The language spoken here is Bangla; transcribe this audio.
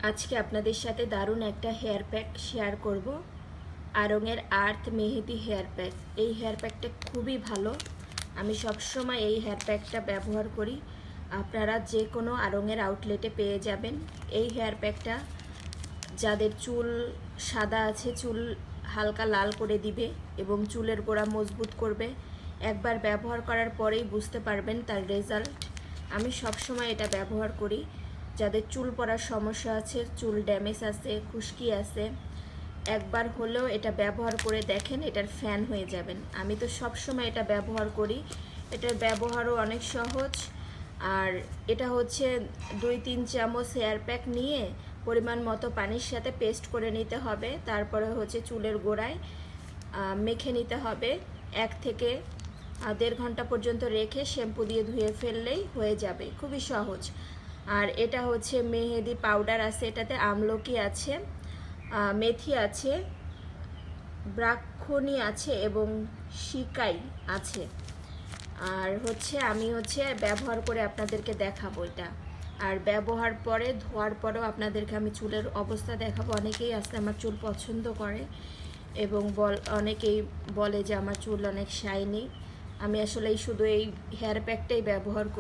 আজকে আপনাদের সাথে দারুণ একটা হেয়ার প্যাক শেয়ার করব। আড়ং-এর আর্থ মেহেদি হেয়ার প্যাক। এই হেয়ার প্যাকটা খুবই ভালো। আমি সবসময় এই হেয়ার প্যাকটা ব্যবহার করি। আপনারা যে কোনো আড়ং-এর আউটলেটে পেয়ে যাবেন। এই হেয়ার প্যাকটা যাদের চুল সাদা আছে, চুল হালকা লাল করে দিবে এবং চুলের গোড়া মজবুত করবে। একবার ব্যবহার করার পরেই বুঝতে পারবেন তার রেজাল্ট। আমি সবসময় এটা ব্যবহার করি। যাদের চুল পড়ার সমস্যা আছে, চুল ড্যামেজ আছে, খুশকি আছে, একবার হলেও এটা ব্যবহার করে দেখেন, এটার ফ্যান হয়ে যাবেন। আমি তো সবসময় এটা ব্যবহার করি। এটার ব্যবহারও অনেক সহজ। আর এটা হচ্ছে 2-3 চামচ হেয়ার প্যাক নিয়ে পরিমাণ মতো পানির সাথে পেস্ট করে নিতে হবে। তারপরে হচ্ছে চুলের গোড়ায় মেখে নিতে হবে। 1 থেকে 1.5 ঘন্টা পর্যন্ত রেখে শ্যাম্পু দিয়ে ধুয়ে ফেললেই হয়ে যাবে। খুবই সহজ। আর এটা হচ্ছে মেহেদি পাউডার আছে, এটাতে আমলকি আছে, মেথি আছে, ব্রাহ্মণী আছে এবং শিকাই আছে। আর হচ্ছে আমি ব্যবহার করে আপনাদেরকে দেখাবো এটা। আর ব্যবহার পরে ধোয়ার পরেও আপনাদেরকে আমি চুলের অবস্থা দেখাবো। অনেকেই আছে আমার চুল পছন্দ করে এবং অনেকেই বলে যে আমার চুল অনেক শাইনি। আমি আসলে শুধু এই হেয়ার প্যাকটাই ব্যবহার করি।